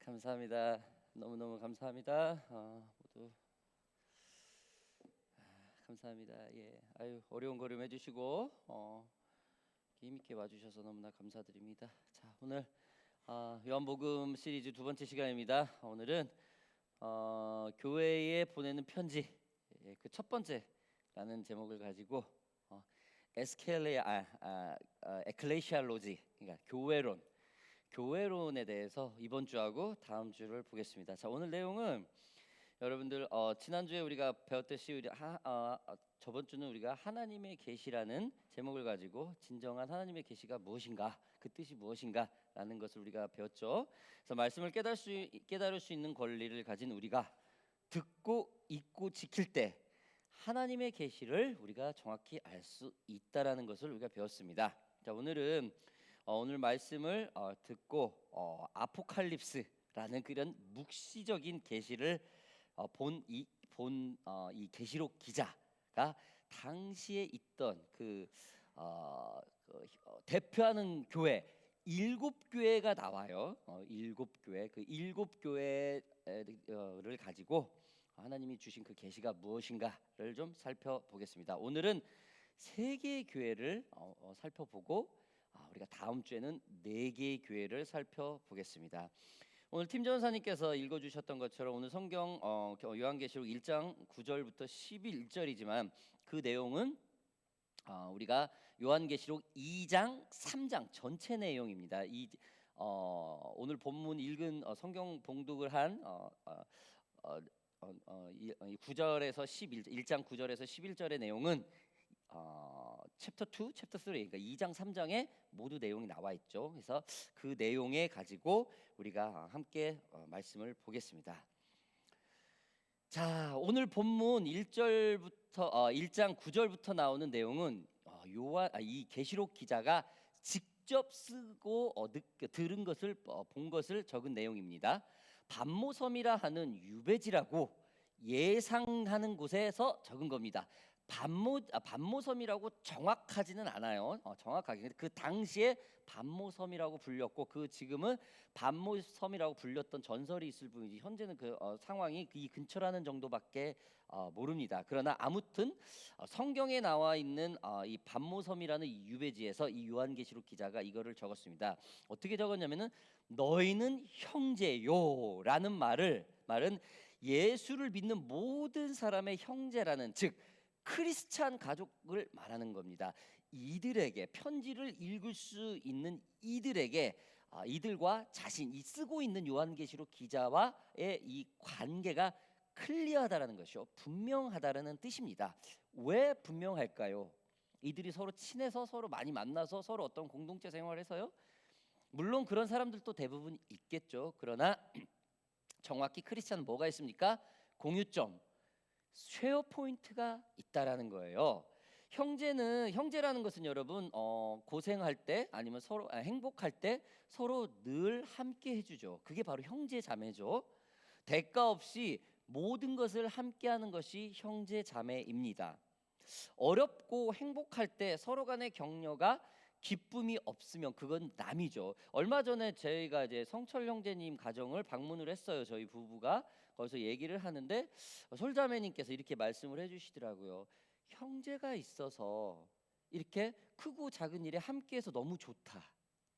감사합니다. 너무너무 감사합니다. 모두 감사합니다. 예, 아유 어려운 걸음 해주시고 힘있게 와주셔서 너무나 감사드립니다. 자, 오늘 요한복음 시리즈 두 번째 시간입니다. 오늘은 교회에 보내는 편지 그 첫 번째라는 제목을 가지고 에클레시알로지, 그러니까 교회론에 대해서 이번 주하고 다음 주를 보겠습니다. 자, 오늘 내용은 여러분들 지난주에 우리가 배웠듯이 저번 주는 우리가 하나님의 계시라는 제목을 가지고 진정한 하나님의 계시가 무엇인가, 그 뜻이 무엇인가라는 것을 우리가 배웠죠. 그래서 말씀을 깨달을 수 있는 권리를 가진 우리가 듣고 읽고 지킬 때 하나님의 계시를 우리가 정확히 알 수 있다라는 것을 우리가 배웠습니다. 자, 오늘은 오늘 말씀을 듣고 아포칼립스라는 그런 묵시적인 계시를 이 계시록 기자가 당시에 있던 대표하는 교회 일곱 교회가 나와요. 일곱 교회, 그 일곱 교회를 가지고 하나님이 주신 그 계시가 무엇인가를 좀 살펴보겠습니다. 오늘은 세 개의 교회를 살펴보고 우리가 다음 주에는 네 개의 교회를 살펴보겠습니다. 오늘 팀 전사님께서 읽어주셨던 것처럼 오늘 성경 요한계시록 1장 9절부터 11절이지만 그 내용은 우리가 요한계시록 2장 3장 전체 내용입니다. 오늘 본문 읽은 성경 봉독을 한 9절에서 1장 9절에서 11절의 내용은 챕터 2, 챕터 3, 그러니까 2장 3장에 모두 내용이 나와 있죠. 그래서 그 내용에 가지고 우리가 함께 말씀을 보겠습니다. 자, 오늘 본문 1장 9절부터 나오는 내용은 이 계시록 기자가 직접 쓰고 들은 것을 본 것을 적은 내용입니다. 반모섬이라 하는 유배지라고 예상하는 곳에서 적은 겁니다. 반모섬이라고 정확하지는 않아요. 정확하게 그 당시에 반모섬이라고 불렸고 그 지금은 반모섬이라고 불렸던 전설이 있을 뿐이지 현재는 그 상황이 이 근처라는 정도밖에 모릅니다. 그러나 아무튼 성경에 나와 있는 이 반모섬이라는 이 유배지에서 이 요한계시록 기자가 이거를 적었습니다. 어떻게 적었냐면은 너희는 형제요라는 말은 예수를 믿는 모든 사람의 형제라는, 즉 크리스찬 가족을 말하는 겁니다. 이들에게 편지를 읽을 수 있는 이들과 자신이 쓰고 있는 요한계시록 기자와의 이 관계가 클리어하다라는 것이요, 분명하다라는 뜻입니다. 왜 분명할까요? 이들이 서로 친해서 서로 많이 만나서 서로 어떤 공동체 생활해서요? 물론 그런 사람들도 대부분 있겠죠. 그러나 정확히 크리스찬은 뭐가 있습니까? 공유점, 쉐어 포인트가 있다라는 거예요. 형제라는 것은 여러분 고생할 때 아니면 서로 행복할 때 서로 늘 함께 해주죠. 그게 바로 형제 자매죠. 대가 없이 모든 것을 함께하는 것이 형제 자매입니다. 어렵고 행복할 때 서로 간의 격려가 기쁨이 없으면 그건 남이죠. 얼마 전에 저희가 이제 성철 형제님 가정을 방문을 했어요. 저희 부부가 거기서 얘기를 하는데 솔자매님께서 이렇게 말씀을 해주시더라고요. 형제가 있어서 이렇게 크고 작은 일에 함께해서 너무 좋다.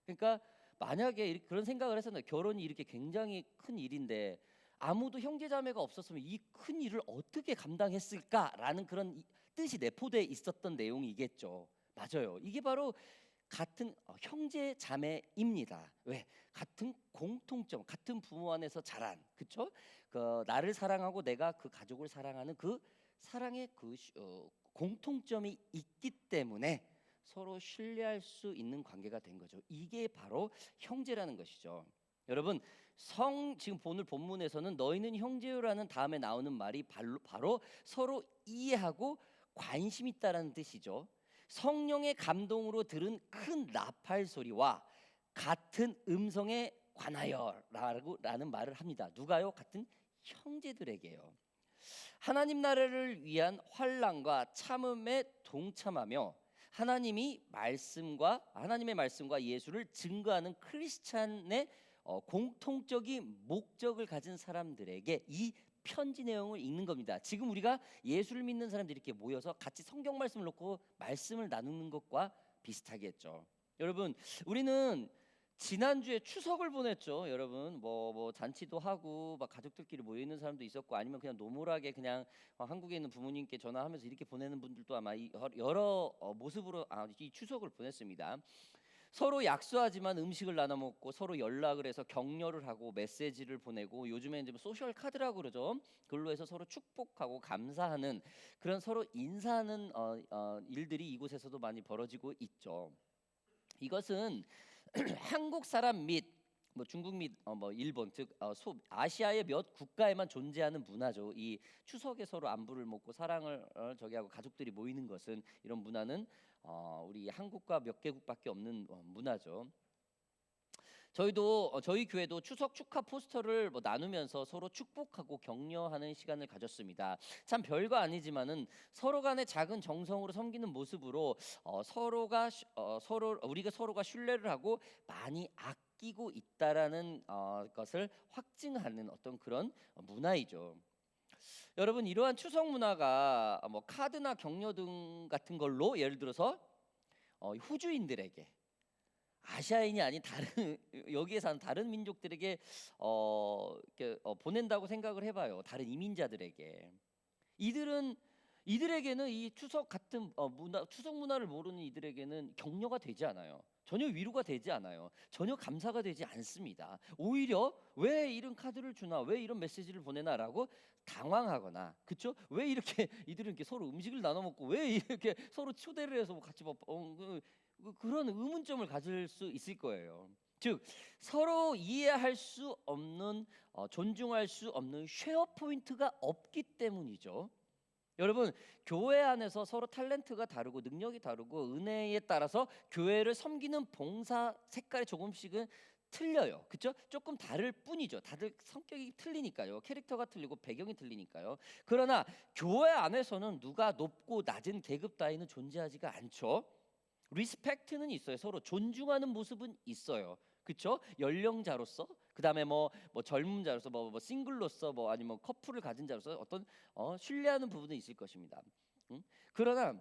그러니까 만약에 그런 생각을 했었는데 결혼이 이렇게 굉장히 큰 일인데 아무도 형제자매가 없었으면 이 큰 일을 어떻게 감당했을까라는 그런 뜻이 내포되어 있었던 내용이겠죠. 맞아요. 이게 바로 같은 형제 자매입니다. 왜? 같은 공통점, 같은 부모 안에서 자란, 그렇죠? 나를 사랑하고 내가 그 가족을 사랑하는 그 사랑의 공통점이 있기 때문에 서로 신뢰할 수 있는 관계가 된 거죠. 이게 바로 형제라는 것이죠. 여러분, 지금 오늘 본문에서는 너희는 형제요라는 다음에 나오는 말이 바로 서로 이해하고 관심 있다라는 뜻이죠. 성령의 감동으로 들은 큰 나팔 소리와 같은 음성에 관하여라는 말을 합니다. 누가요? 같은 형제들에게요. 하나님 나라를 위한 환난과 참음에 동참하며 하나님의 말씀과 예수를 증거하는 크리스찬의 공통적인 목적을 가진 사람들에게 이 편지 내용을 읽는 겁니다. 지금 우리가 예수를 믿는 사람들이 이렇게 모여서 같이 성경 말씀을 놓고 말씀을 나누는 것과 비슷하겠죠. 여러분, 우리는 지난주에 추석을 보냈죠. 여러분, 뭐 잔치도 하고 막 가족들끼리 모여 있는 사람도 있었고, 아니면 그냥 노멀하게 그냥 한국에 있는 부모님께 전화하면서 이렇게 보내는 분들도 아마 여러 모습으로 이 추석을 보냈습니다. 서로 약속하지만 음식을 나눠 먹고 서로 연락을 해서 격려를 하고 메시지를 보내고, 요즘에 이제 소셜 카드라고 그러죠. 그걸로 해서 서로 축복하고 감사하는 그런, 서로 인사하는 일들이 이곳에서도 많이 벌어지고 있죠. 이것은 한국 사람 및 뭐 중국 및 뭐 일본, 즉 아시아의 몇 국가에만 존재하는 문화죠. 이 추석에 서로 안부를 묻고 사랑을 저기 하고 가족들이 모이는 것은, 이런 문화는 우리 한국과 몇 개국밖에 없는 문화죠. 저희 교회도 추석 축하 포스터를 뭐 나누면서 서로 축복하고 격려하는 시간을 가졌습니다. 참 별거 아니지만은 서로 간의 작은 정성으로 섬기는 모습으로 우리가 서로가 신뢰를 하고 많이 아끼고 있다라는 것을 확증하는 어떤 그런 문화이죠. 여러분, 이러한 추석 문화가 뭐 카드나 격려 등 같은 걸로, 예를 들어서 후주인들에게, 아시아인이 아닌 다른 여기에 사는 다른 민족들에게 이렇게 보낸다고 생각을 해봐요. 다른 이민자들에게. 이들에게는 이 추석 같은 추석 문화를 모르는 이들에게는 격려가 되지 않아요. 전혀 위로가 되지 않아요. 전혀 감사가 되지 않습니다. 오히려 왜 이런 카드를 주나, 왜 이런 메시지를 보내나라고 당황하거나, 그렇죠? 왜 이렇게 이들은 이렇게 서로 음식을 나눠 먹고 왜 이렇게 서로 초대를 해서 같이 그런 의문점을 가질 수 있을 거예요. 즉, 서로 이해할 수 없는, 존중할 수 없는 쉐어 포인트가 없기 때문이죠. 여러분, 교회 안에서 서로 탤런트가 다르고 능력이 다르고 은혜에 따라서 교회를 섬기는 봉사 색깔이 조금씩은 틀려요. 그렇죠? 조금 다를 뿐이죠. 다들 성격이 틀리니까요. 캐릭터가 틀리고 배경이 틀리니까요. 그러나 교회 안에서는 누가 높고 낮은 계급 따위는 존재하지가 않죠. 리스펙트는 있어요. 서로 존중하는 모습은 있어요. 그렇죠? 연령자로서, 그다음에 뭐 젊은 자로서, 뭐 싱글로서, 뭐 아니면 커플을 가진 자로서 어떤 신뢰하는 부분은 있을 것입니다. 그러나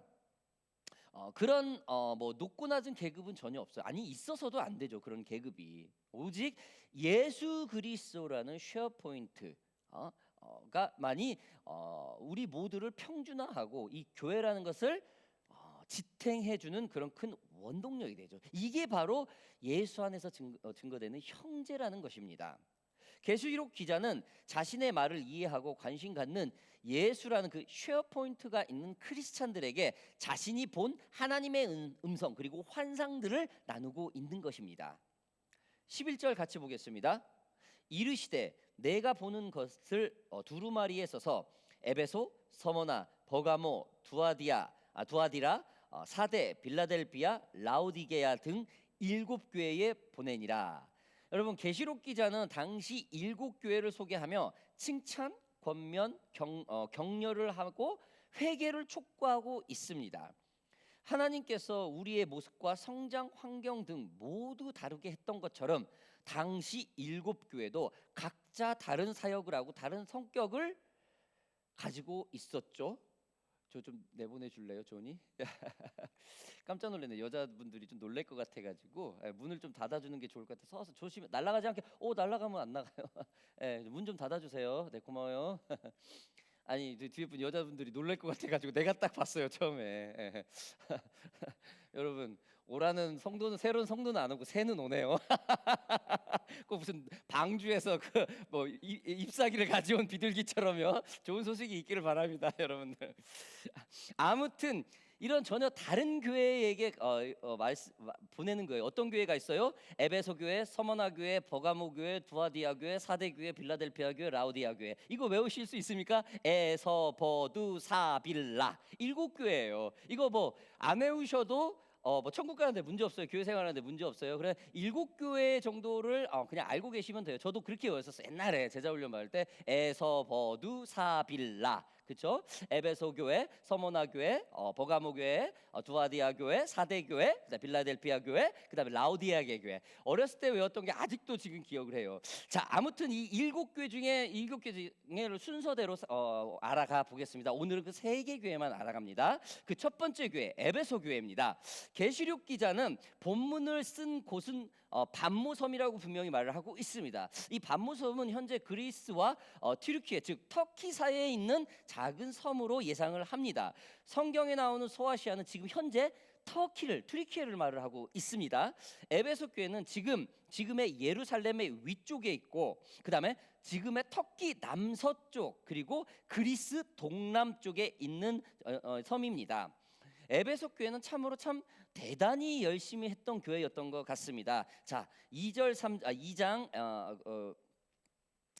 그런 뭐 높고 낮은 계급은 전혀 없어요. 아니, 있어서도 안 되죠. 그런 계급이. 오직 예수 그리스도라는 쉐어 포인트 가 많이 우리 모두를 평준화하고 이 교회라는 것을 지탱해주는 그런 큰 원동력이 되죠. 이게 바로 예수 안에서 증거되는 형제라는 것입니다. 계시록 기자는 자신의 말을 이해하고 관심 갖는 예수라는 그 쉐어 포인트가 있는 크리스찬들에게 자신이 본 하나님의 음성 그리고 환상들을 나누고 있는 것입니다. 11절 같이 보겠습니다. 이르시되 내가 보는 것을 두루마리에 써서 에베소, 서머나, 버가모, 두아디라, 사대, 빌라델비아, 라오디게아 등 7교회에 보내니라. 여러분, 계시록 기자는 당시 7교회를 소개하며 칭찬, 권면, 격려를 하고 회개를 촉구하고 있습니다. 하나님께서 우리의 모습과 성장 환경 등 모두 다르게 했던 것처럼 당시 7교회도 각자 다른 사역을 하고 다른 성격을 가지고 있었죠. 저 좀 내보내 줄래요, 조니? 깜짝 놀랐네. 여자분들이 좀 놀랄 것 같아가지고 문을 좀 닫아주는 게 좋을 것 같아. 서서 조심해. 날아가지 않게. 날아가면 안 나가요. 문 좀 닫아주세요. 네, 고마워요. 아니, 뒤에 분 여자분들이 놀랄 것 같아가지고 내가 딱 봤어요, 처음에. 여러분, 오라는 성도는, 새로운 성도는 안 오고 새는 오네요. 그 무슨 방주에서 그 뭐 잎사귀를 가져온 비둘기처럼요. 좋은 소식이 있기를 바랍니다, 여러분들. 아무튼 이런 전혀 다른 교회에게 보내는 거예요. 어떤 교회가 있어요? 에베소 교회, 서머나 교회, 버가모 교회, 두아디아 교회, 사대 교회, 빌라델피아 교회, 라오디아 교회. 이거 외우실 수 있습니까? 에서버두사빌라 7교회예요. 이거 뭐 안 외우셔도 뭐 천국 가는데 문제 없어요. 교회 생활하는데 문제 없어요. 그래 7교회 정도를 그냥 알고 계시면 돼요. 저도 그렇게 외웠었어요. 옛날에 제자 훈련 받을 때 에서버두사빌라. 그렇죠? 에베소 교회, 서모나 교회, 버가모 교회, 두아디아 교회, 사대 교회, 그다음 빌라델피아 교회, 그다음에 라우디아게 교회. 어렸을 때 외웠던 게 아직도 지금 기억을 해요. 자, 아무튼 이 일곱 개 중에를 순서대로 알아가 보겠습니다. 오늘은 그 세 개 교회만 알아갑니다. 그 첫 번째 교회 에베소 교회입니다. 계시록 기자는 본문을 쓴 곳은 반모섬이라고 분명히 말을 하고 있습니다. 이 반모섬은 현재 그리스와 튀르키예 즉 터키 사이에 있는 작은 섬으로 예상을 합니다. 성경에 나오는 소아시아는 지금 현재 튀르키예를 말을 하고 있습니다. 에베소 교회는 지금의 예루살렘의 위쪽에 있고, 그 다음에 지금의 터키 남서쪽 그리고 그리스 동남쪽에 있는 섬입니다. 에베소 교회는 참으로 참 대단히 열심히 했던 교회였던 것 같습니다. 자, 2장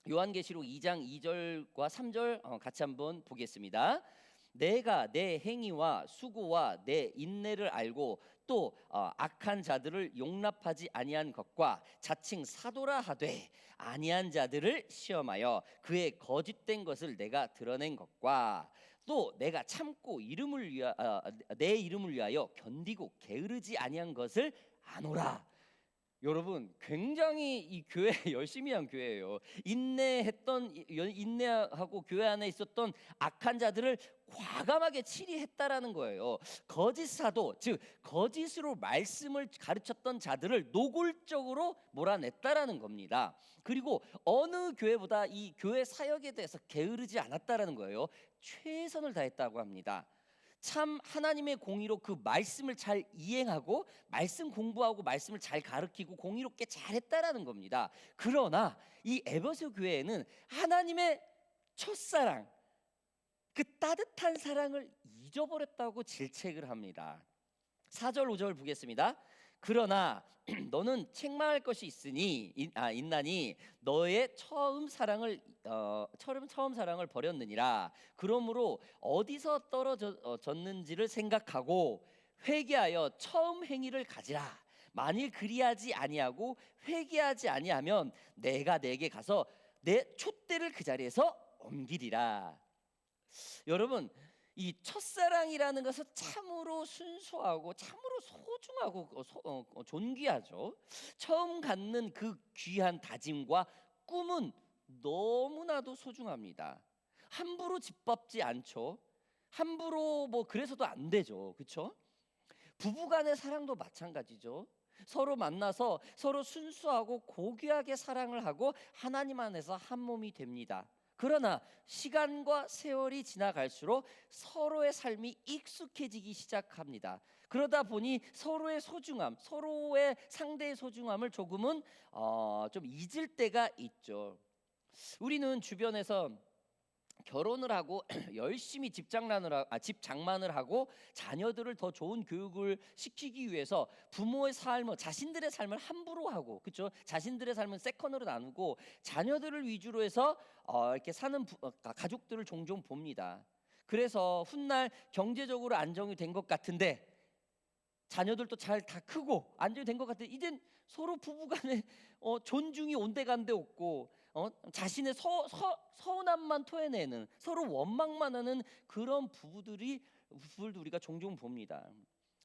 요한계시록 2장 2절과 3절 같이 한번 보겠습니다. 내가 내 행위와 수고와 내 인내를 알고 또 악한 자들을 용납하지 아니한 것과 자칭 사도라 하되 아니한 자들을 시험하여 그의 거짓된 것을 내가 드러낸 것과 또 내가 참고 내 이름을 위하여 견디고 게으르지 아니한 것을 아노라. 여러분, 굉장히 이 교회 열심히 한 교회예요. 인내하고 교회 안에 있었던 악한 자들을 과감하게 치리했다라는 거예요. 거짓 사도, 즉 거짓으로 말씀을 가르쳤던 자들을 노골적으로 몰아냈다라는 겁니다. 그리고 어느 교회보다 이 교회 사역에 대해서 게으르지 않았다라는 거예요. 최선을 다했다고 합니다. 참 하나님의 공의로 그 말씀을 잘 이행하고 말씀 공부하고 말씀을 잘 가르치고 공의롭게 잘했다라는 겁니다. 그러나 이 에베소 교회에는 하나님의 첫사랑, 그 따뜻한 사랑을 잊어버렸다고 질책을 합니다. 4절 5절 보겠습니다. 그러나 너는 책망할 것이 있나니 너의 처음 사랑을 버렸느니라. 그러므로 어디서 떨어졌는지를 생각하고 회개하여 처음 행위를 가지라. 만일 그리하지 아니하고 회개하지 아니하면 내가 내게 가서 내 촛대를 그 자리에서 옮기리라. 여러분, 이 첫사랑이라는 것은 참으로 순수하고 참으로 소중하고 존귀하죠. 처음 갖는 그 귀한 다짐과 꿈은 너무나도 소중합니다. 함부로 짓밟지 않죠. 함부로 그래서도 안 되죠. 그렇죠? 부부간의 사랑도 마찬가지죠. 서로 만나서 서로 순수하고 고귀하게 사랑을 하고 하나님 안에서 한 몸이 됩니다. 그러나 시간과 세월이 지나갈수록 서로의 삶이 익숙해지기 시작합니다. 그러다 보니 서로의 소중함, 서로의 상대의 소중함을 조금은 좀 잊을 때가 있죠. 우리는 주변에서 결혼을 하고 열심히 집 장만을 하고 자녀들을 더 좋은 교육을 시키기 위해서 부모의 삶을 자신들의 삶을 함부로 하고, 그렇죠? 자신들의 삶은 세컨으로 나누고 자녀들을 위주로 해서 이렇게 사는 가족들을 종종 봅니다. 그래서 훗날 경제적으로 안정이 된 것 같은데 자녀들도 잘 다 크고 안정이 된 것 같은데 이젠 서로 부부간에 존중이 온데간데 없고 자신의 서운함만 토해내는, 서로 원망만 하는 그런 부부들도 우리가 종종 봅니다.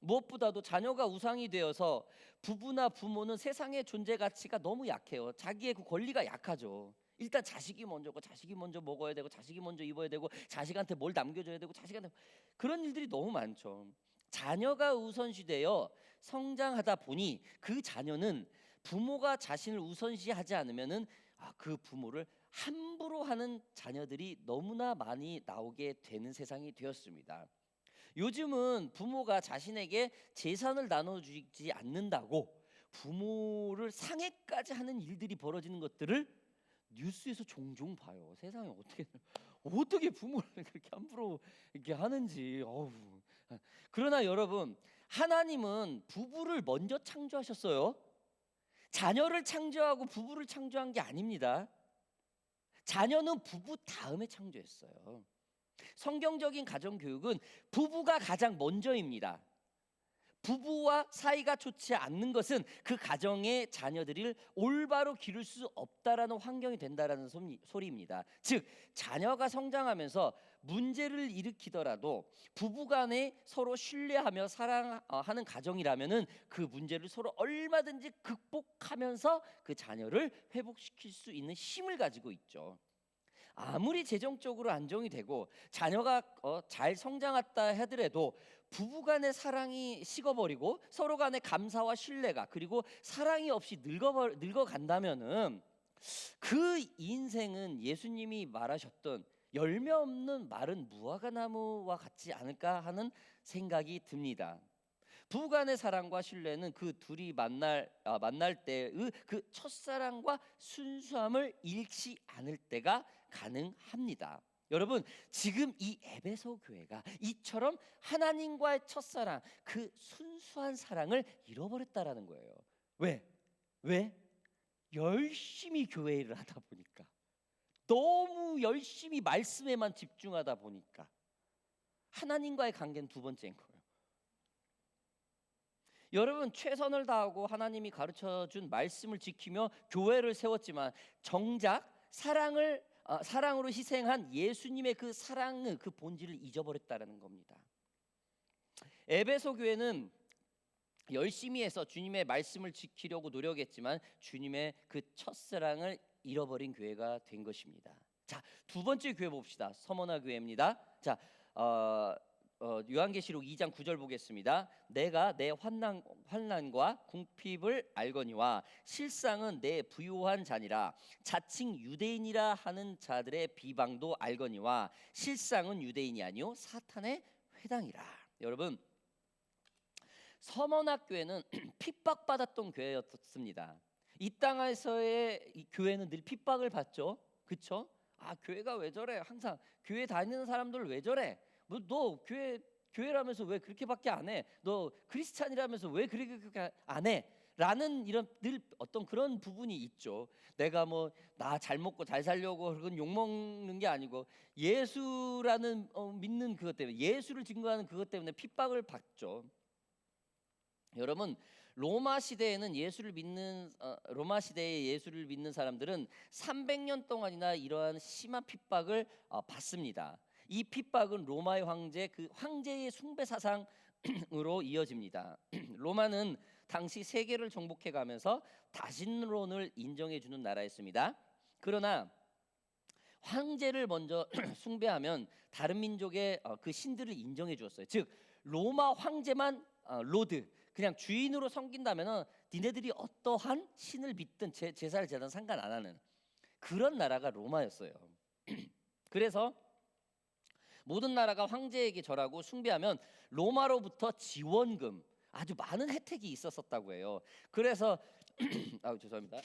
무엇보다도 자녀가 우상이 되어서 부부나 부모는 세상의 존재 가치가 너무 약해요. 자기의 그 권리가 약하죠. 일단 자식이 먼저고 자식이 먼저 먹어야 되고 자식이 먼저 입어야 되고 자식한테 뭘 남겨줘야 되고 그런 일들이 너무 많죠. 자녀가 우선시되어 성장하다 보니 그 자녀는 부모가 자신을 우선시하지 않으면은 그 부모를 함부로 하는 자녀들이 너무나 많이 나오게 되는 세상이 되었습니다. 요즘은 부모가 자신에게 재산을 나눠주지 않는다고 부모를 상해까지 하는 일들이 벌어지는 것들을 뉴스에서 종종 봐요. 세상에 어떻게 부모를 그렇게 함부로 이렇게 하는지. 그러나 여러분, 하나님은 부부를 먼저 창조하셨어요. 자녀를 창조하고 부부를 창조한 게 아닙니다. 자녀는 부부 다음에 창조했어요. 성경적인 가정교육은 부부가 가장 먼저입니다. 부부와 사이가 좋지 않는 것은 그 가정의 자녀들을 올바로 기를 수 없다라는 환경이 된다라는 소리입니다. 즉 자녀가 성장하면서 문제를 일으키더라도 부부간에 서로 신뢰하며 사랑하는 가정이라면은 그 문제를 서로 얼마든지 극복하면서 그 자녀를 회복시킬 수 있는 힘을 가지고 있죠. 아무리 재정적으로 안정이 되고 자녀가 잘 성장했다 하더라도 부부간의 사랑이 식어버리고 서로 간의 감사와 신뢰가 그리고 사랑이 없이 늙어간다면은 그 인생은 예수님이 말하셨던 열매 없는 마른 무화과 나무와 같지 않을까 하는 생각이 듭니다. 부부간의 사랑과 신뢰는 그 둘이 만날 때의 그 첫사랑과 순수함을 잃지 않을 때가 가능합니다. 여러분 지금 이 에베소 교회가 이처럼 하나님과의 첫사랑 그 순수한 사랑을 잃어버렸다라는 거예요. 왜? 왜? 열심히 교회를 하다 보니까 너무 열심히 말씀에만 집중하다 보니까 하나님과의 관계는 두 번째인 거예요. 여러분 최선을 다하고 하나님이 가르쳐준 말씀을 지키며 교회를 세웠지만 정작 사랑으로 희생한 예수님의 그 사랑의 그 본질을 잊어버렸다라는 겁니다. 에베소 교회는 열심히 해서 주님의 말씀을 지키려고 노력했지만 주님의 그 첫사랑을 잃어버린 교회가 된 것입니다. 자, 두 번째 교회 봅시다. 서머나 교회입니다. 자, 요한계시록 2장 9절 보겠습니다. 내가 내 환난과 궁핍을 알거니와 실상은 내 부요한 자니라. 자칭 유대인이라 하는 자들의 비방도 알거니와 실상은 유대인이 아니요 사탄의 회당이라. 여러분 서머나교회는 핍박받았던 교회였습니다. 이 땅에서의 이 교회는 늘 핍박을 받죠. 그렇죠? 아 교회가 왜 저래? 항상 교회 다니는 사람들 왜 저래? 뭐 너 교회라면서 왜 그렇게밖에 안 해? 너 크리스찬이라면서 왜 그렇게 안 해? 라는 이런 늘 어떤 그런 부분이 있죠. 내가 뭐 나 잘 먹고 잘 살려고 그건 욕 먹는 게 아니고 예수라는 믿는 그것 때문에 예수를 증거하는 그것 때문에 핍박을 받죠. 여러분 로마 시대에 예수를 믿는 사람들은 300년 동안이나 이러한 심한 핍박을 받습니다. 이 핍박은 로마의 황제의 숭배 사상으로 이어집니다. 로마는 당시 세계를 정복해 가면서 다신론을 인정해 주는 나라였습니다. 그러나 황제를 먼저 숭배하면 다른 민족의 그 신들을 인정해 주었어요. 즉 로마 황제만 로드 그냥 주인으로 섬긴다면은 니네들이 어떠한 신을 믿든 제사를 제단 상관 안 하는 그런 나라가 로마였어요. 그래서 모든 나라가 황제에게 절하고 숭배하면 로마로부터 지원금 아주 많은 혜택이 있었다고 해요. 그래서 죄송합니다.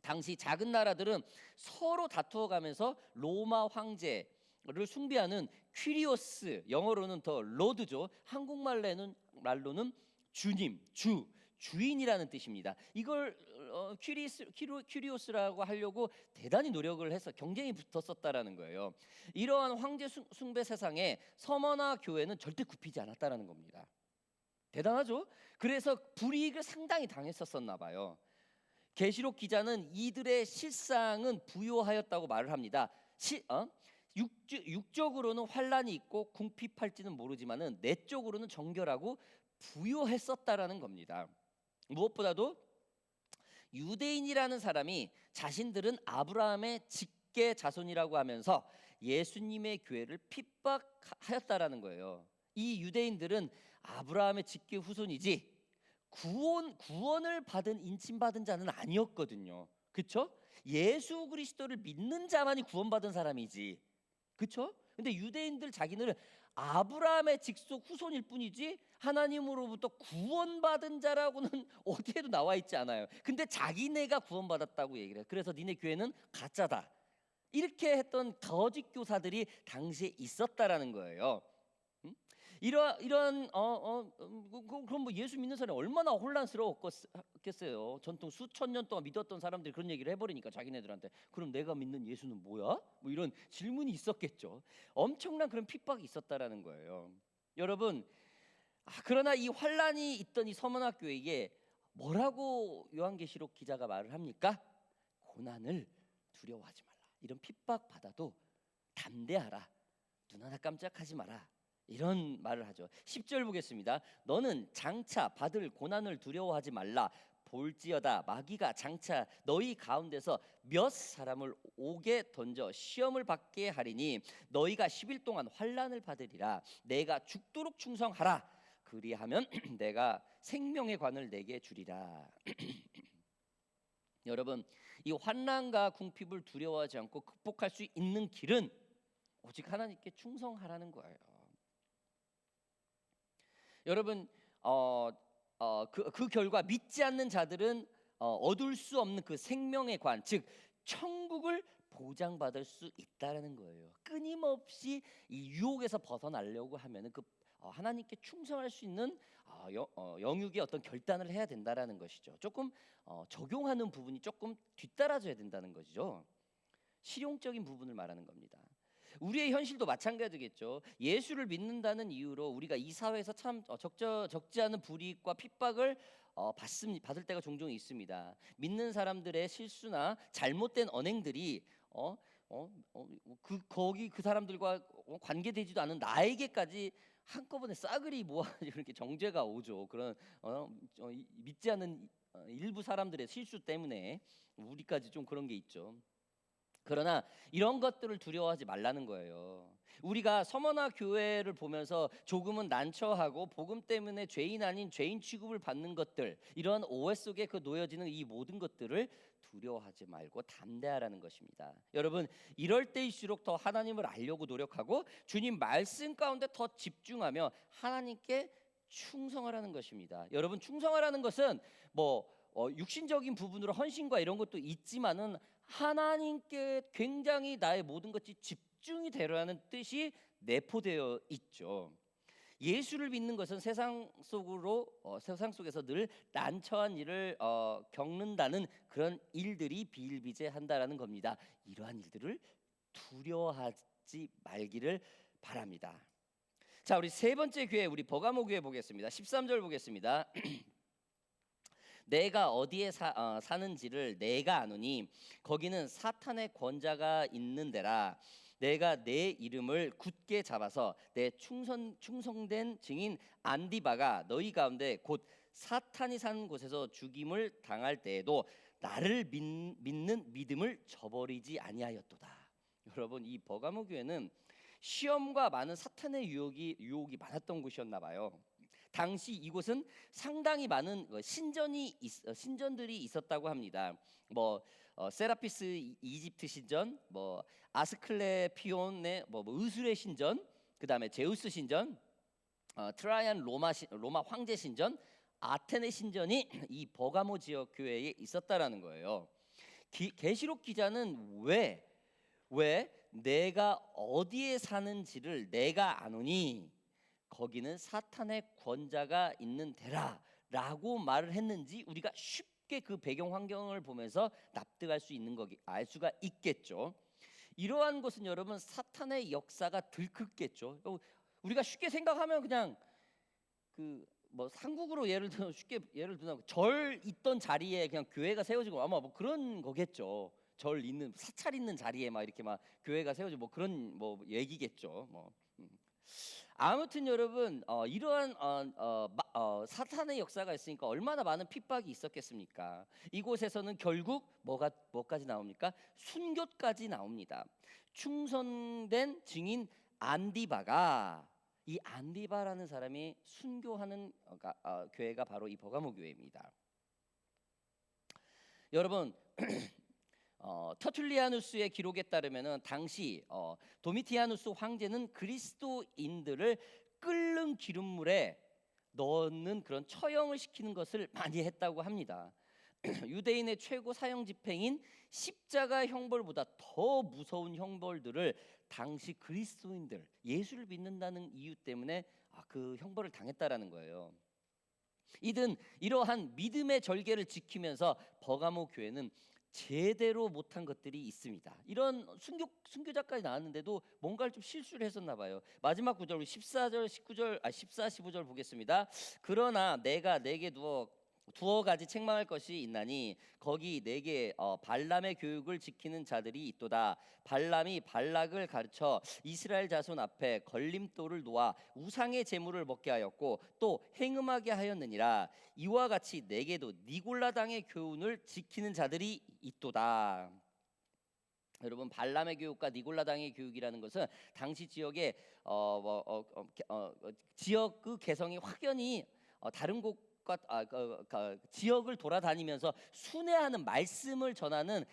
당시 작은 나라들은 서로 다투어가면서 로마 황제를 숭배하는 퀴리오스, 영어로는 더 로드죠. 한국말로는 주님, 주인이라는 뜻입니다. 이걸 퀴리오스라고 하려고 대단히 노력을 해서 경쟁이 붙었었다라는 거예요. 이러한 황제 숭배 세상에 서머나 교회는 절대 굽히지 않았다라는 겁니다. 대단하죠? 그래서 불이익을 상당히 당했었나 봐요. 계시록 기자는 이들의 실상은 부요하였다고 말을 합니다. 육적으로는 환란이 있고 궁핍할지는 모르지만은 내적으로는 정결하고 부요했었다라는 겁니다. 무엇보다도 유대인이라는 사람이 자신들은 아브라함의 직계 자손이라고 하면서 예수님의 교회를 핍박하였다라는 거예요. 이 유대인들은 아브라함의 직계 후손이지 구원을 받은 인침받은 자는 아니었거든요. 그렇죠? 예수 그리스도를 믿는 자만이 구원받은 사람이지. 그렇죠? 근데 유대인들 자기는 아브라함의 직속 후손일 뿐이지 하나님으로부터 구원받은 자라고는 어디에도 나와 있지 않아요. 근데 자기네가 구원받았다고 얘기를 해요. 그래서 니네 교회는 가짜다. 이렇게 했던 거짓 교사들이 당시에 있었다라는 거예요. 이런 그럼 뭐 예수 믿는 사람이 얼마나 혼란스러웠겠어요. 전통 수천 년 동안 믿었던 사람들이 그런 얘기를 해버리니까 자기네들한테 그럼 내가 믿는 예수는 뭐야? 뭐 이런 질문이 있었겠죠. 엄청난 그런 핍박이 있었다라는 거예요. 여러분 그러나 이 환란이 있던 이 서머나 교회에 뭐라고 요한계시록 기자가 말을 합니까? 고난을 두려워하지 말라. 이런 핍박 받아도 담대하라. 눈 하나 깜짝하지 마라. 이런 말을 하죠. 10절 보겠습니다. 너는 장차 받을 고난을 두려워하지 말라. 볼지어다 마귀가 장차 너희 가운데서 몇 사람을 옥에 던져 시험을 받게 하리니 너희가 10일 동안 환난을 받으리라. 내가 죽도록 충성하라. 그리하면 내가 생명의 관을 내게 주리라. 여러분, 이 환난과 궁핍을 두려워하지 않고 극복할 수 있는 길은 오직 하나님께 충성하라는 거예요. 여러분, 그 결과 믿지 않는 자들은 얻을 수 없는 그 생명의 관, 즉 천국을 보장받을 수 있다라는 거예요. 끊임없이 이 유혹에서 벗어나려고 하면은 하나님께 충성할 수 있는 영육의 어떤 결단을 해야 된다라는 것이죠. 조금 적용하는 부분이 조금 뒤따라져야 된다는 것이죠. 실용적인 부분을 말하는 겁니다. 우리의 현실도 마찬가지겠죠. 예수를 믿는다는 이유로 우리가 이 사회에서 참 적지 않은 불이익과 핍박을 받을 때가 종종 있습니다. 믿는 사람들의 실수나 잘못된 언행들이 거기 그 사람들과 관계되지도 않은 나에게까지 한꺼번에 싸그리 모아가지고 이렇게 정죄가 오죠. 그런 믿지 않는 일부 사람들의 실수 때문에 우리까지 좀 그런 게 있죠. 그러나 이런 것들을 두려워하지 말라는 거예요. 우리가 서머나 교회를 보면서 조금은 난처하고 복음 때문에 죄인 아닌 죄인 취급을 받는 것들, 이런 오해 속에 놓여지는 이 모든 것들을 두려워하지 말고 담대하라는 것입니다. 여러분, 이럴 때일수록 더 하나님을 알려고 노력하고 주님 말씀 가운데 더 집중하며 하나님께 충성하라는 것입니다. 여러분, 충성하라는 것은 육신적인 부분으로 헌신과 이런 것도 있지만은 하나님께 굉장히 나의 모든 것이 집중이 되려는 뜻이 내포되어 있죠. 예수를 믿는 것은 세상 속에서 늘 난처한 일을 겪는다는 그런 일들이 비일비재한다라는 겁니다. 이러한 일들을 두려워하지 말기를 바랍니다. 자, 우리 세 번째 교회, 우리 버가모 교회 보겠습니다. 13절 보겠습니다. 내가 어디에 사는지를 내가 아노니 거기는 사탄의 권자가 있는 데라. 내가 내 이름을 굳게 잡아서 내 충성된 증인 안디바가 너희 가운데 곧 사탄이 사는 곳에서 죽임을 당할 때에도 나를 믿는 믿음을 저버리지 아니하였도다. 여러분, 이 버가모 교회는 시험과 많은 사탄의 유혹이 많았던 곳이었나 봐요. 당시 이곳은 상당히 많은 신전들이 있었다고 합니다. 세라피스 이집트 신전, 아스클레피온의 의술의 신전, 그다음에 제우스 신전, 트라이안 로마 황제 신전, 아테네 신전이 이 버가모 지역 교회에 있었다라는 거예요. 계시록 기자는 왜 내가 어디에 사는지를 내가 아노니 거기는 사탄의 권자가 있는 데라라고 말을 했는지 우리가 쉽게 그 배경 환경을 보면서 납득할 수 있는 알 수가 있겠죠. 이러한 것은 여러분 사탄의 역사가 들끓겠죠. 우리가 쉽게 생각하면 그냥 한국으로 예를 들면 절 있던 자리에 그냥 교회가 세워지고 아마 그런 거겠죠. 절 있는 사찰 있는 자리에 이렇게 교회가 세워지고 그런 얘기겠죠. 아무튼 여러분, 이러한 사탄의 역사가 있으니까 얼마나 많은 핍박이 있었겠습니까? 이곳에서는 결국 뭐까지 나옵니까? 순교까지 나옵니다. 충성된 증인 안디바가, 이 안디바라는 사람이 순교하는 교회가 바로 이 버가모 교회입니다. 여러분, 터툴리아누스의 기록에 따르면은 당시 도미티아누스 황제는 그리스도인들을 끓는 기름물에 넣는 그런 처형을 시키는 것을 많이 했다고 합니다. 유대인의 최고 사형 집행인 십자가 형벌보다 더 무서운 형벌들을 당시 그리스도인들, 예수를 믿는다는 이유 때문에 그 형벌을 당했다라는 거예요. 이러한 믿음의 절개를 지키면서 버가모 교회는 제대로 못한 것들이 있습니다. 이런 순교자까지 나왔는데도 뭔가를 좀 실수를 했었나 봐요. 마지막 구절 우리 14절, 19절, 14, 15절 보겠습니다. 그러나 내가 내게 두어 가지 책망할 것이 있나니 거기 내게 발람의 교육을 지키는 자들이 있도다. 발람이 발락을 가르쳐 이스라엘 자손 앞에 걸림돌을 놓아 우상의 제물을 먹게 하였고 또 행음하게 하였느니라. 이와 같이 내게도 니골라당의 교훈을 지키는 자들이 있도다. 여러분, 발람의 교육과 니골라당의 교육이라는 것은 당시 지역의 지역 그 개성이 확연히 다른 곳과 지역을 돌아다니면서 순회하는 말씀을 전하는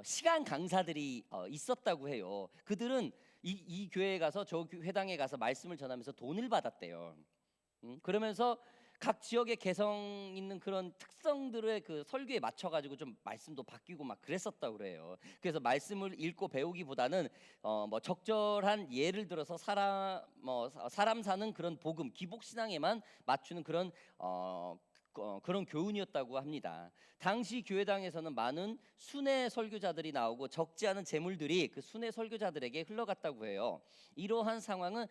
시간 강사들이 있었다고 해요. 그들은 이 교회에 가서 저 회당에 가서 말씀을 전하면서 돈을 받았대요. 그러면서 각 지역의 개성 있는 그런 특성들의 그 설교에 맞춰 가지고 좀 말씀도 바뀌고 막 그랬었다고 그래요. 그래서 말씀을 읽고 배우기보다는 뭐 적절한 예를 들어서 사람 사는 그런 복음 기복 신앙에만 맞추는 그런 교훈이었다고 합니다. 당시 교회당에서는 많은 순회 설교자들이 나오고 적지 않은 재물들이 그 순회 설교자들에게 흘러갔다고 해요. 이러한 상황은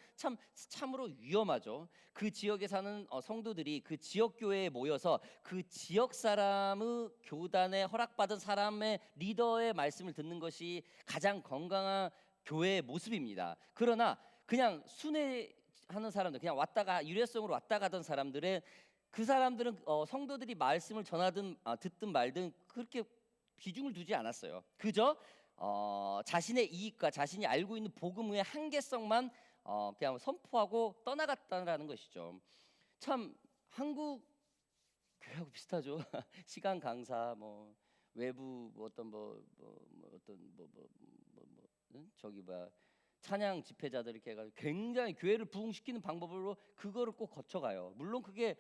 참으로 위험하죠. 그 지역에 사는 성도들이 그 지역 교회에 모여서 그 지역 사람의 교단에 허락받은 사람의 리더의 말씀을 듣는 것이 가장 건강한 교회의 모습입니다. 그러나 그냥 순회하는 사람들, 그냥 왔다가 일회성으로 왔다 가던 사람들의 그 사람들은 성도들이 말씀을 전하든 듣든 말든 그렇게 비중을 두지 않았어요. 그저 자신의 이익과 자신이 알고 있는 복음의 한계성만 그냥 선포하고 떠나갔다는 것이죠. 참 한국 교회하고 비슷하죠. 시간 강사 뭐 외부 저기 뭐야 찬양 집회자들 이렇게 해가지고 굉장히 교회를 부흥시키는 방법으로 그거를 꼭 거쳐가요. 물론 그게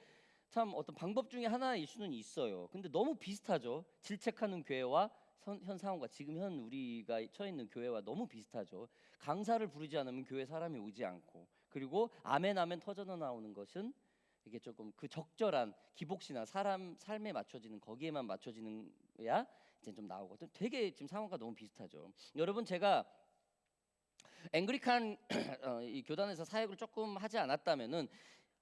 참 어떤 방법 중에 하나일 수는 있어요. 근데 너무 비슷하죠. 질책하는 교회와 현 상황과 지금 현 우리가 처해 있는 교회와 너무 비슷하죠. 강사를 부르지 않으면 교회 사람이 오지 않고, 그리고 아멘 아멘 터져 나오는 것은 이게 조금 그 적절한 기복신앙 사람 삶에 맞춰지는 거기에만 맞춰지는야 이제 좀 나오거든. 되게 지금 상황과 너무 비슷하죠. 여러분, 제가 앵그리칸 이 교단에서 사역을 조금 하지 않았다면은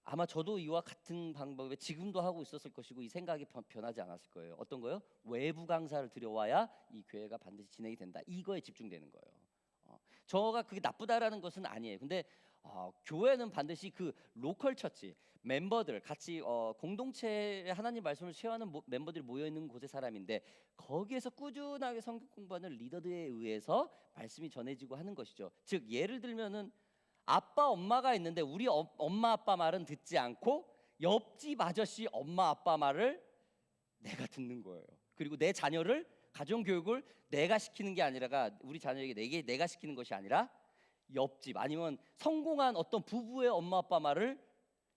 아마 저도 이와 같은 방법에 지금도 하고 있었을 것이고 이 생각이 변하지 않았을 거예요. 어떤 거요? 외부 강사를 들여와야 이 교회가 반드시 진행이 된다. 이거에 집중되는 거예요. 저가 그게 나쁘다라는 것은 아니에요. 근데 교회는 반드시 그 로컬 처치 멤버들 같이 공동체에 하나님 말씀을 쉐어하는 멤버들이 모여 있는 곳의 사람인데 거기에서 꾸준하게 성경 공부하는 리더들에 의해서 말씀이 전해지고 하는 것이죠. 즉 예를 들면은 아빠 엄마가 있는데 우리 엄마 아빠 말은 듣지 않고 옆집 아저씨 엄마 아빠 말을 내가 듣는 거예요. 그리고 내 자녀를 가정 교육을 내가 시키는 게 아니라가 우리 자녀에게 내가 시키는 것이 아니라 옆집 아니면 성공한 어떤 부부의 엄마 아빠 말을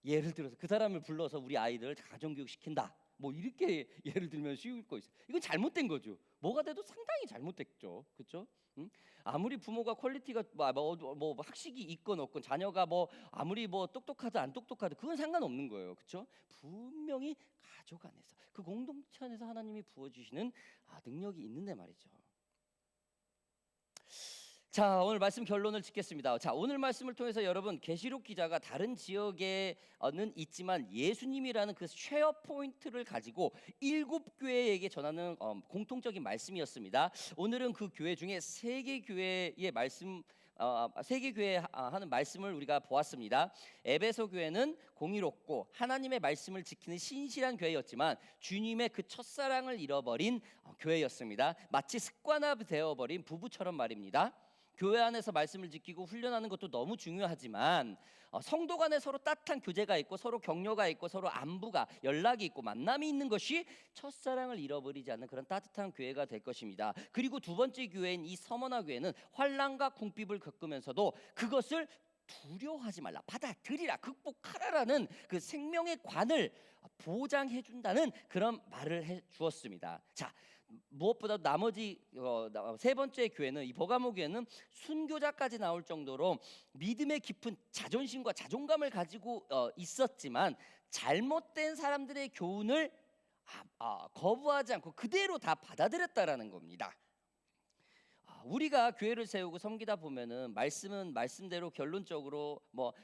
예를 들어서 그 사람을 불러서 우리 아이들을 가정 교육 시킨다. 뭐 이렇게 예를 들면 쉬울 거 있어요. 이건 잘못된 거죠. 뭐가 돼도 상당히 잘못됐죠. 그렇죠? 아무리 부모가 퀄리티가 뭐 학식이 있건 없건 자녀가 뭐 아무리 뭐 똑똑하든 안 똑똑하든 그건 상관없는 거예요. 그렇죠? 분명히 가족 안에서 그 공동체 안에서 하나님이 부어주시는 능력이 있는데 말이죠. 자, 오늘 말씀 결론을 짓겠습니다. 자, 오늘 말씀을 통해서 여러분 계시록 기자가 다른 지역에는 있지만 예수님이라는 그 쉐어 포인트를 가지고 7교회에게 전하는 공통적인 말씀이었습니다. 오늘은 그 교회 중에 3개 교회의 말씀 3개 교회 하는 말씀을 우리가 보았습니다. 에베소 교회는 공의롭고 하나님의 말씀을 지키는 신실한 교회였지만 주님의 그 첫사랑을 잃어버린 교회였습니다. 마치 습관화되어 버린 부부처럼 말입니다. 교회 안에서 말씀을 지키고 훈련하는 것도 너무 중요하지만 성도 간에 서로 따뜻한 교제가 있고 서로 격려가 있고 서로 안부가 연락이 있고 만남이 있는 것이 첫사랑을 잃어버리지 않는 그런 따뜻한 교회가 될 것입니다. 그리고 두 번째 교회인 이 서머나 교회는 환난과 궁핍을 겪으면서도 그것을 두려워하지 말라, 받아들이라, 극복하라라는 그 생명의 관을 보장해 준다는 그런 말을 해 주었습니다. 자, 무엇보다 나머지 세 번째 교회는 이 버가모 교회는 순교자까지 나올 정도로 믿음의 깊은 자존심과 자존감을 가지고 있었지만 잘못된 사람들의 교훈을 거부하지 않고 그대로 다 받아들였다라는 겁니다. 우리가 교회를 세우고 섬기다 보면은 말씀은 말씀대로 결론적으로 뭐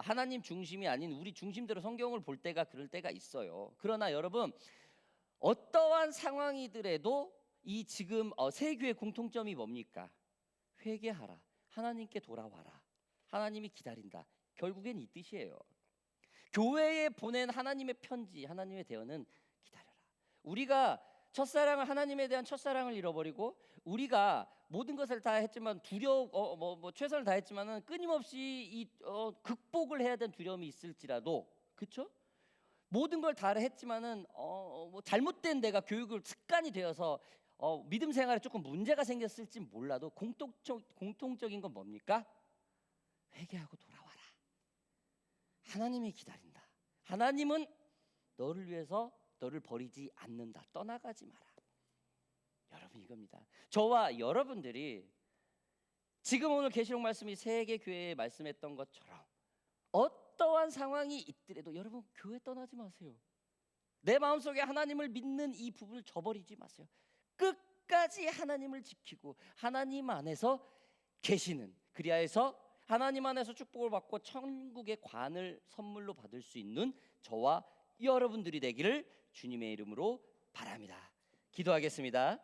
하나님 중심이 아닌 우리 중심대로 성경을 볼 때가 그럴 때가 있어요. 그러나 여러분 어떠한 상황이더라도 이 지금 새 교회 공통점이 뭡니까? 회개하라. 하나님께 돌아와라. 하나님이 기다린다. 결국엔 이 뜻이에요. 교회에 보낸 하나님의 편지, 하나님의 대언은 기다려라. 우리가 첫사랑을 하나님에 대한 첫사랑을 잃어버리고 우리가 모든 것을 다 했지만 최선을 다했지만은 끊임없이 극복을 해야 되는 두려움이 있을지라도 그렇죠? 모든 걸 다 했지만은 뭐 잘못된 내가 교육을 습관이 되어서 믿음 생활에 조금 문제가 생겼을지 몰라도 공통적인 건 뭡니까? 회개하고 돌아와라. 하나님이 기다린다. 하나님은 너를 위해서 너를 버리지 않는다. 떠나가지 마라. 여러분 이겁니다. 저와 여러분들이 지금 오늘 계시록 말씀이 세계 교회에 말씀했던 것처럼 어떠한 상황이 있더라도 여러분 교회 떠나지 마세요. 내 마음속에 하나님을 믿는 이 부분을 저버리지 마세요. 끝까지 하나님을 지키고 하나님 안에서 계시는 그리하여서 하나님 안에서 축복을 받고 천국의 관을 선물로 받을 수 있는 저와 여러분들이 되기를 주님의 이름으로 바랍니다. 기도하겠습니다.